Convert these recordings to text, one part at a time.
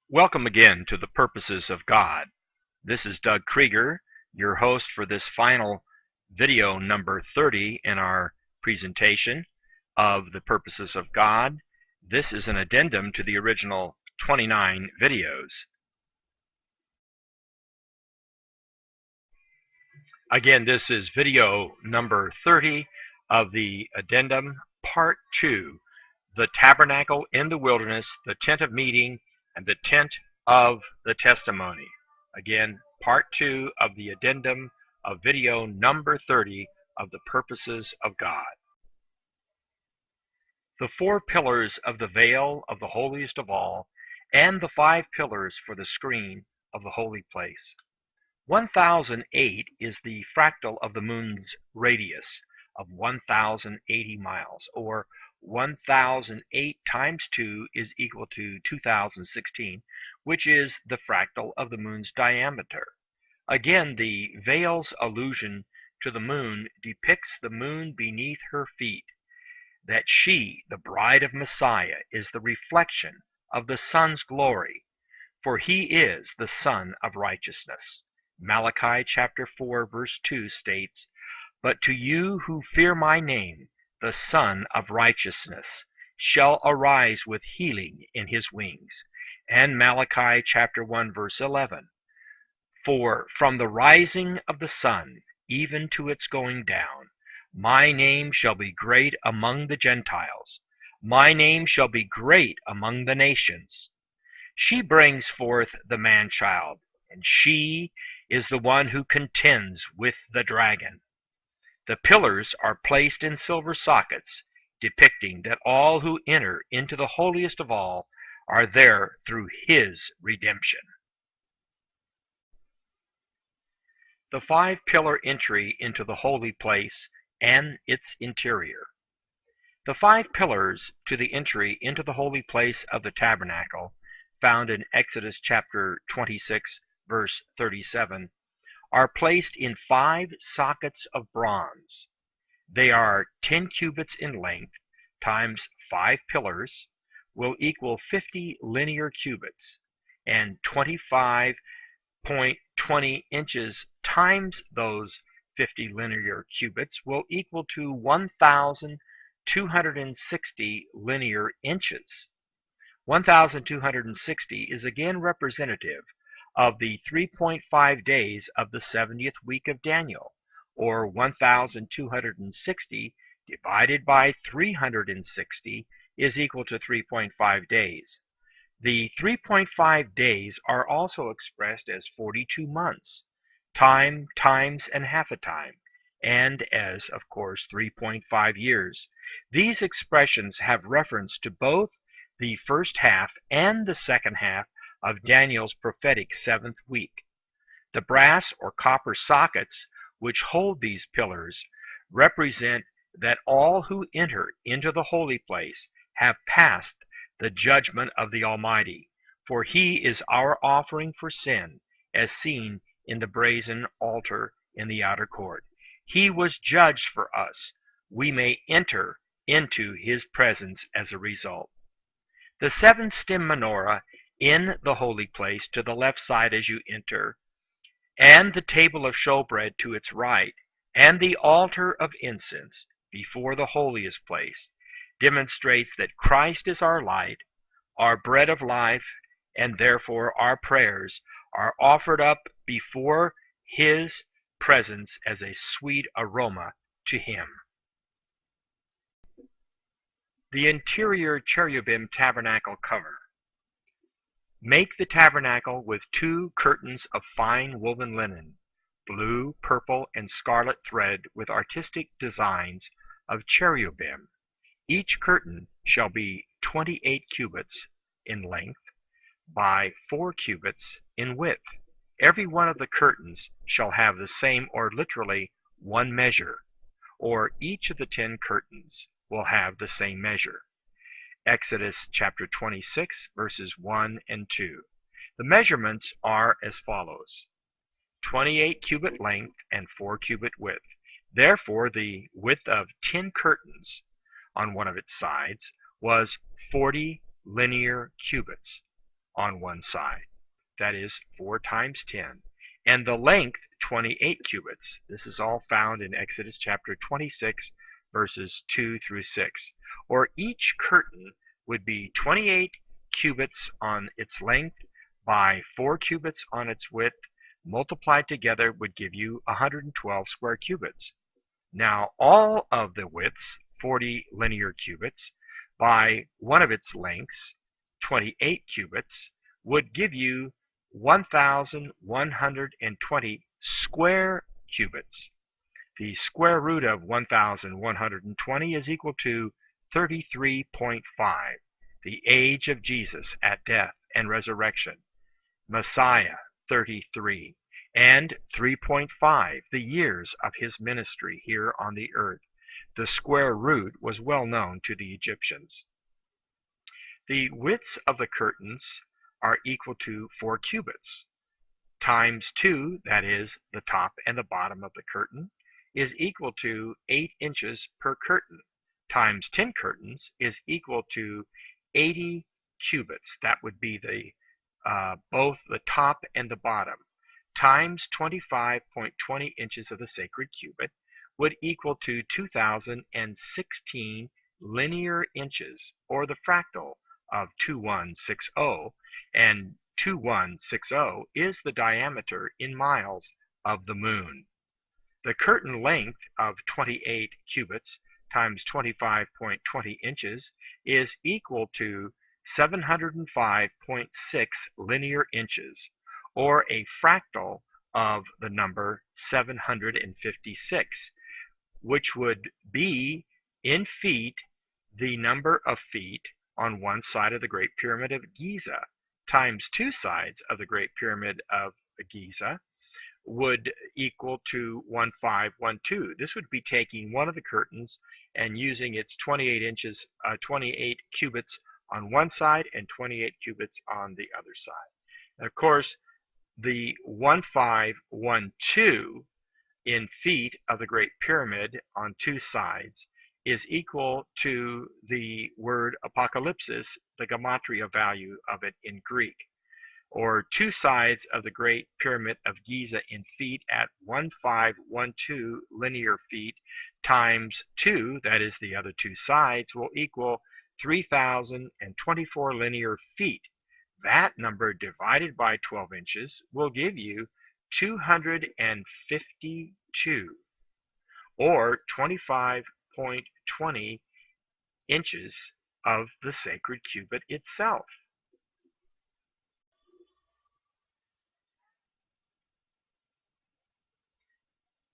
Welcome again to the Purposes of God. This is Doug Krieger, your host for this final video number 30 in our presentation of the Purposes of God. This is an addendum to the original 29 videos. Again, this is video number 30 of the addendum, part 2, the tabernacle in the wilderness, the tent of meeting, and the tent of the testimony. Again, part 2 of the addendum of video number 30 of the Purposes of God. The 4 pillars of the veil of the holiest of all, and the 5 pillars for the screen of the holy place. 1008 is the fractal of the moon's radius of 1080 miles, or 1008 times 2 is equal to 2016, which is the fractal of the moon's diameter. Again, the veil's allusion to the moon depicts the moon beneath her feet, that she, the bride of Messiah, is the reflection of the sun's glory, for he is the sun of righteousness. Malachi chapter 4 verse 2 states, "But to you who fear my name, the Son of Righteousness shall arise with healing in his wings." And Malachi chapter 1 verse 11, "For from the rising of the sun even to its going down, my name shall be great among the Gentiles, my name shall be great among the nations." She brings forth the man-child, and she is the one who contends with the dragon. The pillars are placed in silver sockets, depicting that all who enter into the holiest of all are there through his redemption. The 5-pillar entry into the holy place and its interior. The 5 pillars to the entry into the holy place of the tabernacle, found in Exodus chapter 26 verse 37, are placed in 5 sockets of bronze. They are 10 cubits in length times 5 pillars will equal 50 linear cubits, and 25.20 inches times those 50 linear cubits will equal to 1,260 linear inches. 1,260 is again representative of the 3.5 days of the 70th week of Daniel, or 1,260 divided by 360 is equal to 3.5 days. The 3.5 days are also expressed as 42 months, time, times, and half a time, and as, of course, 3.5 years. These expressions have reference to both the first half and the second half of Daniel's prophetic 7th week. The brass or copper sockets which hold these pillars represent that all who enter into the holy place have passed the judgment of the Almighty, for he is our offering for sin, as seen in the brazen altar in the outer court. He was judged for us. We may enter into his presence as a result. The 7-stem menorah in the holy place to the left side as you enter, and the table of showbread to its right, and the altar of incense before the holiest place, demonstrates that Christ is our light, our bread of life, and therefore our prayers are offered up before his presence as a sweet aroma to him. The interior cherubim tabernacle cover. Make the tabernacle with 2 curtains of fine woven linen, blue, purple, and scarlet thread with artistic designs of cherubim. Each curtain shall be 28 cubits in length by 4 cubits in width. Every one of the curtains shall have the same, or literally 1 measure, or each of the 10 curtains will have the same measure. Exodus chapter 26 verses 1 and 2. The measurements are as follows: 28 cubit length and 4 cubit width. Therefore, the width of 10 curtains on one of its sides was 40 linear cubits. on one side. That is 4 times 10. And the length 28 cubits. This is all found in Exodus chapter 26, verses 2 through 6. Or each curtain would be 28 cubits on its length by 4 cubits on its width, multiplied together would give you 112 square cubits. Now all of the widths, 40 linear cubits, by one of its lengths, 28 cubits, would give you 1,120 square cubits. The square root of 1,120 is equal to 33.5, the age of Jesus at death and resurrection. Messiah, 33, and 3.5, the years of his ministry here on the earth. The square root was well known to the Egyptians. The widths of the curtains are equal to 4 cubits. Times 2, that is, the top and the bottom of the curtain, is equal to 8 inches per curtain. Times 10 curtains is equal to 80 cubits. That would be the both the top and the bottom. Times 25.20 inches of the sacred cubit would equal to 2,016 linear inches, or the fractal of 2160, and 2160 is the diameter in miles of the moon. The curtain length of 28 cubits times 25.20 inches is equal to 705.6 linear inches, or a fractal of the number 756, which would be, in feet, the number of feet on one side of the Great Pyramid of Giza times 2 sides of the Great Pyramid of Giza would equal to 1512. This would be taking one of the curtains and using its 28 cubits on one side and 28 cubits on the other side. And of course, the 1512 in feet of the Great Pyramid on 2 sides is equal to the word apocalypsis, the gematria value of it in Greek, or 2 sides of the Great Pyramid of Giza in feet at 1512 linear feet times 2, that is the other 2 sides, will equal 3,024 linear feet. That number divided by 12 inches will give you 252, or 25.20 inches of the sacred cubit itself.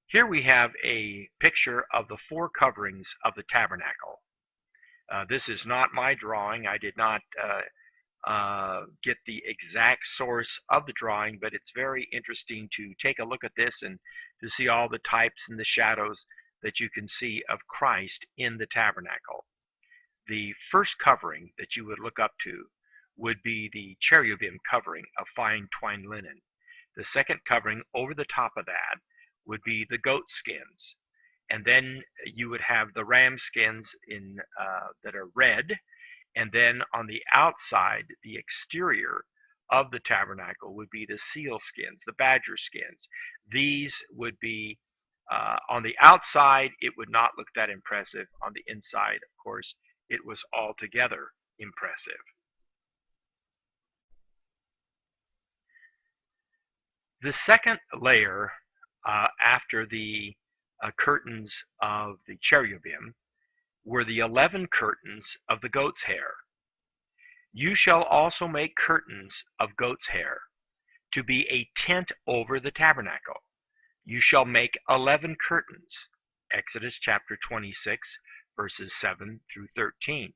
Here we have a picture of the 4 coverings of the tabernacle. This is not my drawing. I did not get the exact source of the drawing, but it's very interesting to take a look at this and to see all the types and the shadows that you can see of Christ in the tabernacle. The first covering that you would look up to would be the cherubim covering of fine twined linen. The second covering over the top of that would be the goat skins. And then you would have the ram skins that are red. And then on the outside, the exterior of the tabernacle would be the seal skins, the badger skins. These would be, on the outside, it would not look that impressive. On the inside, of course, it was altogether impressive. The second layer after the curtains of the cherubim were the 11 curtains of the goat's hair. You shall also make curtains of goat's hair, to be a tent over the tabernacle. You shall make 11 curtains. Exodus chapter 26, verses 7 through 13.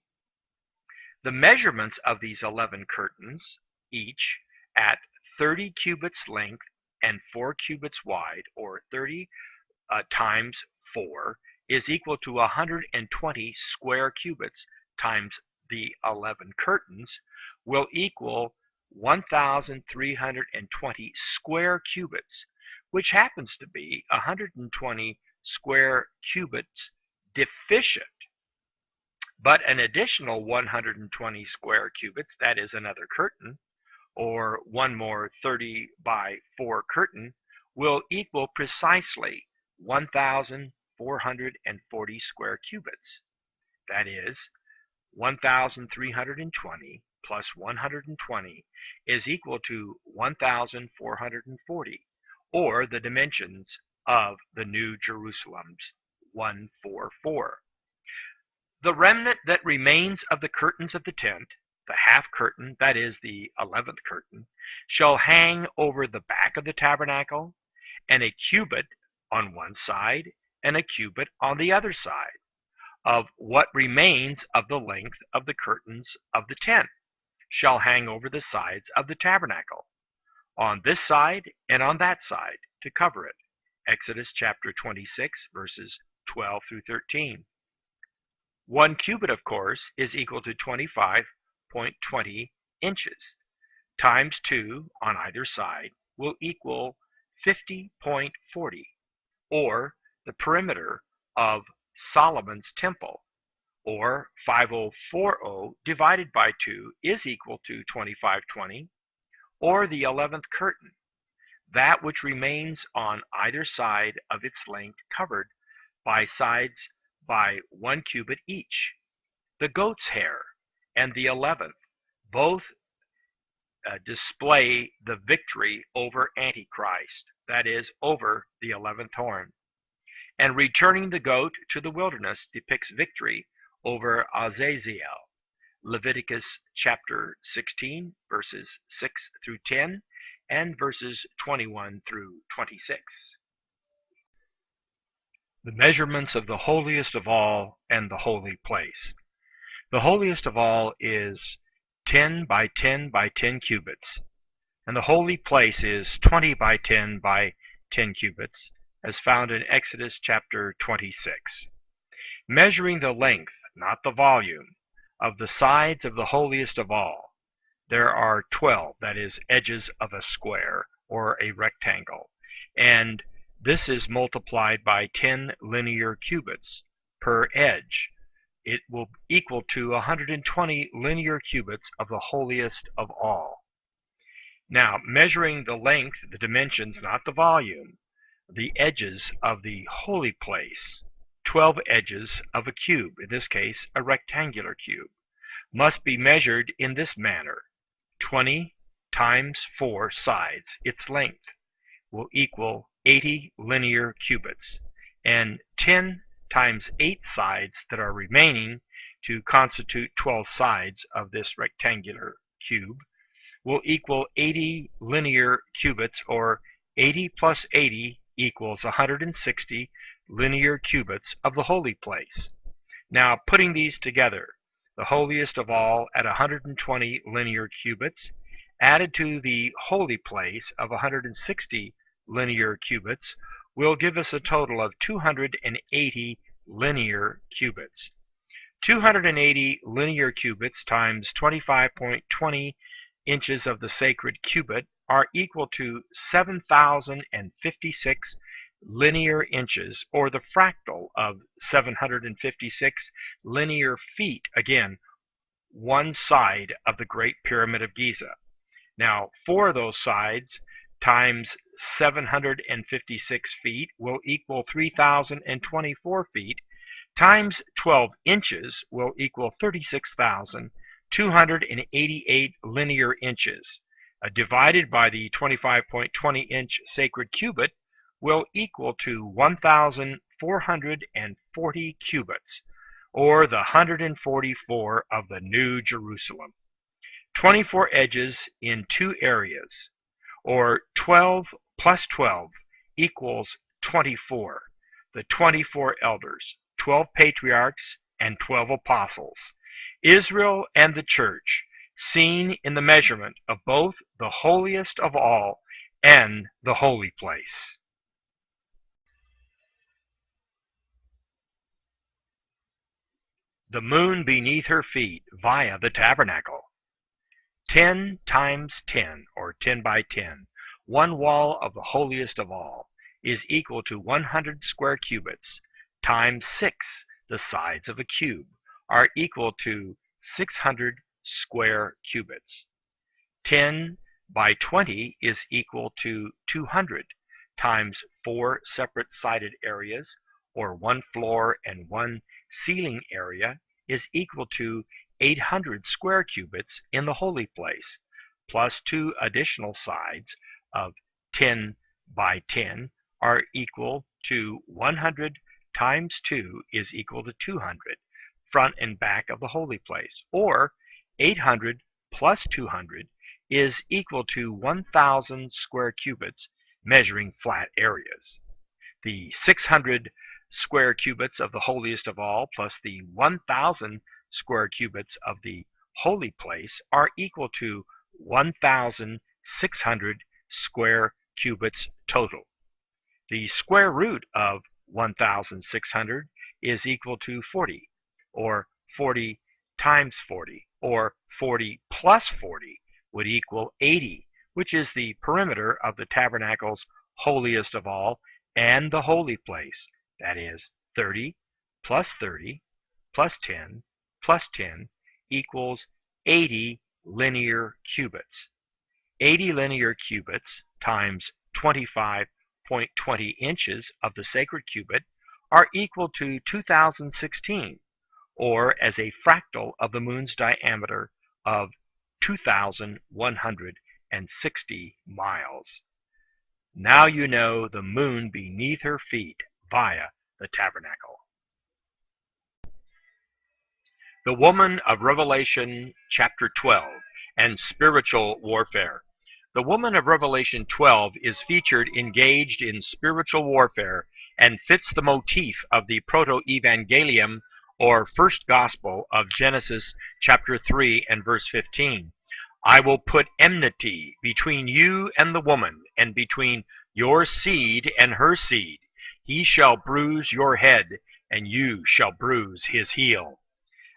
The measurements of these 11 curtains, each at 30 cubits length and 4 cubits wide, or 30 times 4, is equal to 120 square cubits times the 11 curtains, will equal 1,320 square cubits, which happens to be 120 square cubits deficient. But an additional 120 square cubits, that is another curtain, or one more 30 by 4 curtain, will equal precisely 1,440 square cubits. That is, 1,320 plus 120 is equal to 1,440, or the dimensions of the New Jerusalem's 144. The remnant that remains of the curtains of the tent, the half curtain, that is the 11th curtain, shall hang over the back of the tabernacle, and a cubit on one side and a cubit on the other side of what remains of the length of the curtains of the tent shall hang over the sides of the tabernacle, on this side and on that side, to cover it. Exodus chapter 26, verses 12 through 13. 1 cubit, of course, is equal to 25.20 inches. Times 2 on either side will equal 50.40, or the perimeter of Solomon's temple, or 5040 divided by 2 is equal to 2520, or the 11th curtain, that which remains on either side of its length covered by sides by 1 cubit each. The goat's hair and the 11th both display the victory over Antichrist, that is, over the 11th horn. And returning the goat to the wilderness depicts victory over Azazel. Leviticus chapter 16, verses 6 through 10, and verses 21 through 26. The measurements of the holiest of all and the holy place. The holiest of all is 10 by 10 by 10 cubits, and the holy place is 20 by 10 by 10 cubits, as found in Exodus chapter 26. Measuring the length, not the volume, of the sides of the holiest of all, there are 12, that is, edges of a square or a rectangle, and this is multiplied by 10 linear cubits per edge. It will equal to 120 linear cubits of the holiest of all. Now, measuring the length, the dimensions, not the volume, the edges of the holy place, 12 edges of a cube, in this case a rectangular cube, must be measured in this manner. 20 times 4 sides, its length, will equal 80 linear cubits, and 10 times 8 sides that are remaining to constitute 12 sides of this rectangular cube will equal 80 linear cubits, or 80 plus 80 equals 160 linear cubits of the holy place. Now, putting these together, the holiest of all at 120 linear cubits, added to the holy place of 160 linear cubits, will give us a total of 280 linear cubits. 280 linear cubits times 25.20 inches of the sacred cubit are equal to 7,056 linear inches, or the fractal of 756 linear feet, again, one side of the Great Pyramid of Giza. Now, 4 of those sides times 756 feet will equal 3,024 feet, times 12 inches will equal 36,288 linear inches. Divided by the 25.20 inch sacred cubit will equal to 1,440 cubits, or the 144 of the New Jerusalem. 24 edges in 2 areas, or 12 plus 12 equals 24. The 24 elders, 12 patriarchs, and 12 apostles, Israel and the church, seen in the measurement of both the holiest of all and the holy place. The moon beneath her feet via the tabernacle. 10 times 10, or 10 by 10, one wall of the holiest of all, is equal to 100 square cubits, times 6, the sides of a cube, are equal to 600 square cubits. 10 by 20 is equal to 200 times 4 separate sided areas, or 1 floor and 1 ceiling area, is equal to 800 square cubits in the holy place, plus 2 additional sides of 10 by 10 are equal to 100 times 2 is equal to 200, front and back of the holy place, or 800 plus 200 is equal to 1,000 square cubits measuring flat areas. The 600 square cubits of the holiest of all plus the 1,000 square cubits of the holy place are equal to 1,600 square cubits total. The square root of 1,600 is equal to 40, or 40 times 40, or 40 plus 40 would equal 80, which is the perimeter of the tabernacle's holiest of all and the holy place. That is 30 plus 30 plus 10 plus 10 equals 80 linear cubits. 80 linear cubits times 25.20 inches of the sacred cubit are equal to 2016, or as a fractal of the moon's diameter of 2,160 miles. Now you know the moon beneath her feet via the tabernacle. The woman of Revelation chapter 12 and spiritual warfare. The woman of Revelation 12 is featured engaged in spiritual warfare and fits the motif of the proto-evangelium, or first gospel, of Genesis chapter 3 and verse 15. I will put enmity between you and the woman, and between your seed and her seed. He shall bruise your head, and you shall bruise his heel.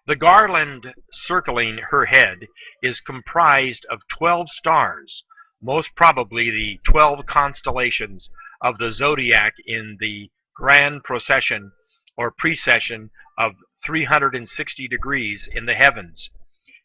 The garland circling her head is comprised of 12 stars, most probably the 12 constellations of the zodiac in the grand procession or precession of 360 degrees in the heavens.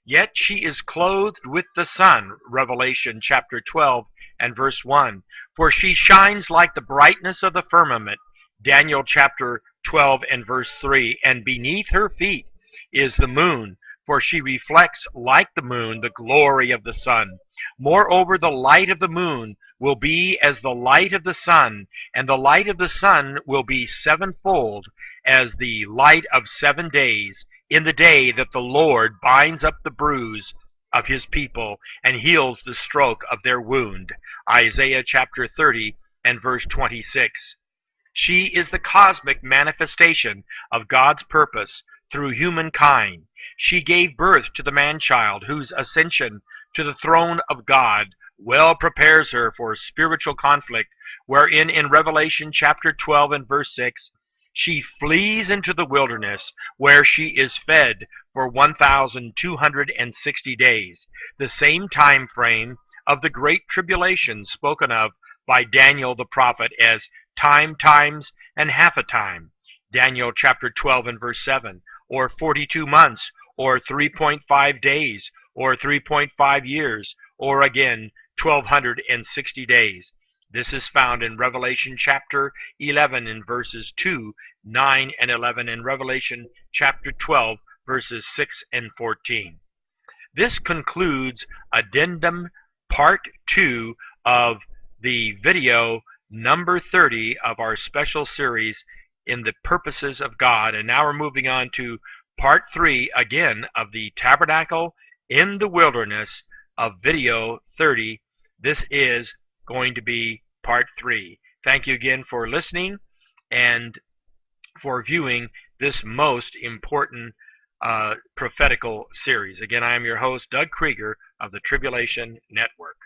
Yet she is clothed with the sun, Revelation chapter 12 and verse 1, for she shines like the brightness of the firmament, Daniel chapter 12 and verse 3, and beneath her feet is the moon, for she reflects like the moon the glory of the sun. Moreover, the light of the moon will be as the light of the sun, and the light of the sun will be sevenfold as the light of 7 days, in the day that the Lord binds up the bruise of his people and heals the stroke of their wound. Isaiah chapter 30 and verse 26. She is the cosmic manifestation of God's purpose through humankind. She gave birth to the man-child whose ascension to the throne of God well prepares her for spiritual conflict, wherein in Revelation chapter 12 and verse 6, she flees into the wilderness where she is fed for 1,260 days, the same time frame of the great tribulation spoken of by Daniel the prophet as time, times, and half a time. Daniel chapter 12 and verse 7, or 42 months, or 3.5 days, or 3.5 years, or again 1,260 days. This is found in Revelation chapter 11 in verses 2, 9, and 11, and Revelation chapter 12 verses 6 and 14. This concludes Addendum Part 2 of the video number 30 of our special series in the purposes of God. And now we're moving on to Part 3 again of the Tabernacle in the Wilderness of video 30. This is going to be Part 3. Thank you again for listening and for viewing this most important prophetical series. Again, I am your host, Doug Krieger of the Tribulation Network.